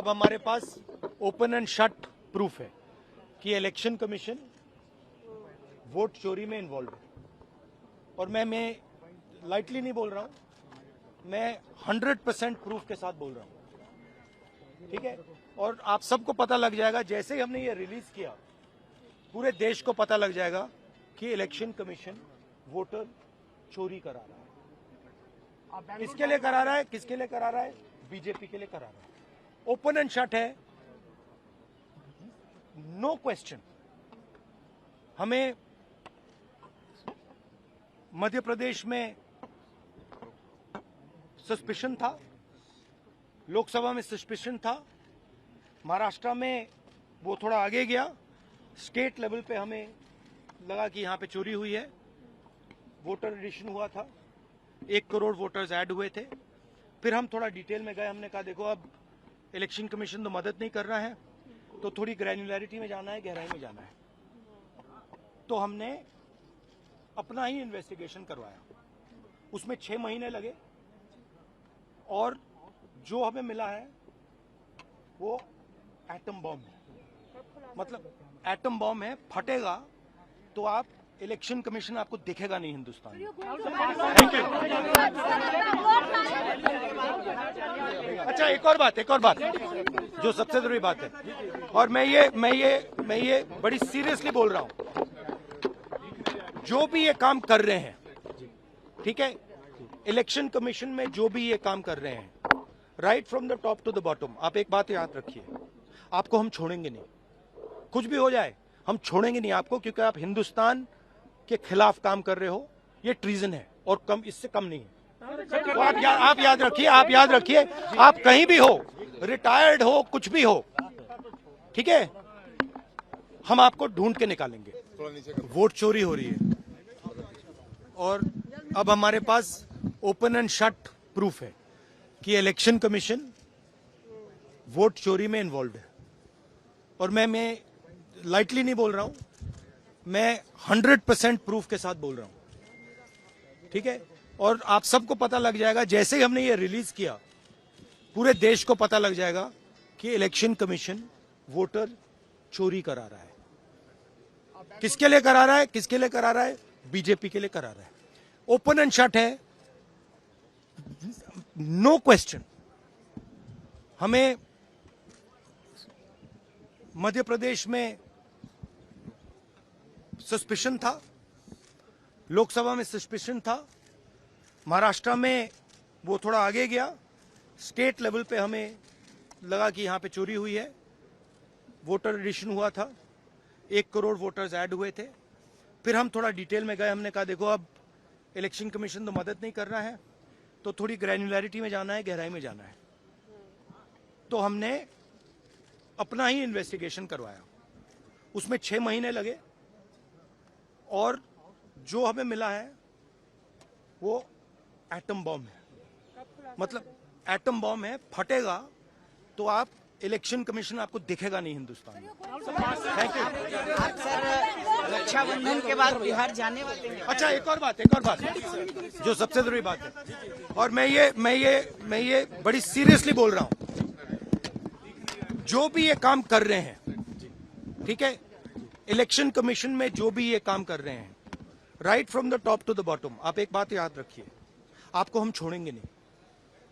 अब हमारे पास open and shut proof है कि इलेक्शन कमीशन वोट चोरी में इन्वॉल्व है। और मैं लाइटली नहीं बोल रहा हूं, मैं 100% प्रूफ के साथ बोल रहा हूं, ठीक है। और आप सबको पता लग जाएगा, जैसे ही हमने ये रिलीज किया पूरे देश को पता लग जाएगा कि इलेक्शन कमीशन वोटर चोरी करा रहा है। किसके लिए करा रहा है? किसके लिए करा रहा है? बीजेपी के लिए करा रहा है। ओपन एंड शट है, नो क्वेश्चन। हमें मध्य प्रदेश में सस्पिशन था, लोकसभा में सस्पिशन था, महाराष्ट्र में वो थोड़ा आगे गया, स्टेट लेवल पे हमें लगा कि यहां पे चोरी हुई है, वोटर एडिशन हुआ था, 1 करोड़ वोटर्स ऐड हुए थे। फिर हम थोड़ा डिटेल में गए, हमने कहा देखो अब इलेक्शन कमीशन तो मदद नहीं कर रहा है, तो थोड़ी ग्रैन्युलैरिटी में जाना है, गहराई में जाना है। तो हमने अपना ही इन्वेस्टिगेशन करवाया, उसमें 6 महीने लगे और जो हमें मिला है वो एटम बॉम्ब है। मतलब एटम बॉम्ब है, फटेगा तो आप इलेक्शन कमीशन आपको दिखेगा नहीं हिंदुस्तान में। Thank you. अच्छा, एक और बात जो सबसे जरूरी बात है, और मैं ये बड़ी सीरियसली बोल रहा हूं, जो भी ये काम कर रहे हैं, ठीक है, इलेक्शन कमीशन में जो भी ये काम कर रहे हैं, right from the top to the bottom, आप एक बात याद रखिए, आपको हम छोड़ेंगे नहीं। कुछ भी हो जाए हम छोड़ेंगे नहीं आपको, क्योंकि आप हिंदुस्तान के खिलाफ काम कर रहे हो। ये ट्रीजन है और कम, इससे कम नहीं है। तो आप याद रखिए, आप कहीं भी हो, रिटायर्ड हो, कुछ भी हो, ठीक है, हम आपको ढूंढ के निकालेंगे। वोट चोरी हो रही है और अब हमारे पास ओपन एंड शट प्रूफ है कि इलेक्शन कमीशन वोट चोरी में इन्वॉल्व है। और मैं लाइटली नहीं बोल रहा हूं, मैं 100% प्रूफ के साथ बोल रहा हूं, ठीक है। और आप सबको पता लग जाएगा, जैसे ही हमने ये रिलीज किया पूरे देश को पता लग जाएगा कि इलेक्शन कमीशन वोटर चोरी करा रहा है। किसके लिए करा रहा है? किसके लिए करा रहा है? बीजेपी के लिए करा रहा है। ओपन एंड शट है, नो क्वेश्चन। हमें मध्य प्रदेश में सस्पिशन था, लोकसभा में सस्पिशन था, महाराष्ट्र में वो थोड़ा आगे गया, स्टेट लेवल पे हमें लगा कि यहां पे चोरी हुई है, वोटर एडिशन हुआ था, 1 करोड़ वोटर्स ऐड हुए थे। फिर हम थोड़ा डिटेल में गए, हमने कहा देखो अब इलेक्शन कमीशन तो मदद नहीं कर रहा है, तो थोड़ी ग्रैन्युलैरिटी में जाना है, गहराई में जाना है। तो हमने अपना ही इन्वेस्टिगेशन करवाया, उसमें 6 महीने लगे और जो हमें मिला है वो एटम बॉम्ब है। मतलब एटम बॉम्ब है, फटेगा तो आप इलेक्शन कमीशन आपको दिखेगा नहीं हिंदुस्तान में। Thank you. आप सर रक्षाबंधन के बाद बिहार जाने वाले हैं। अच्छा, एक और बात जो सबसे जरूरी बात है, और मैं ये बड़ी सीरियसली बोल रहा हूं, जो भी ये काम कर रहे हैं, ठीक है, इलेक्शन कमीशन में जो भी ये काम कर रहे हैं, right from the top to the bottom, आप एक बात याद रखिए, आपको हम छोड़ेंगे नहीं।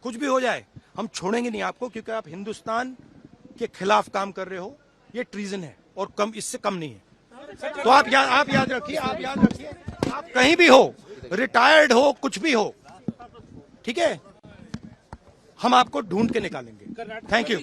कुछ भी हो जाए हम छोड़ेंगे नहीं आपको, क्योंकि आप हिंदुस्तान के खिलाफ काम कर रहे हो। ये ट्रीजन है और कम, इससे कम नहीं है। तो आप याद रखिए, आप कहीं भी हो, रिटायर्ड हो, कुछ भी हो, ठीक है, हम आपको ढूंढ के निकालेंगे। Thank you.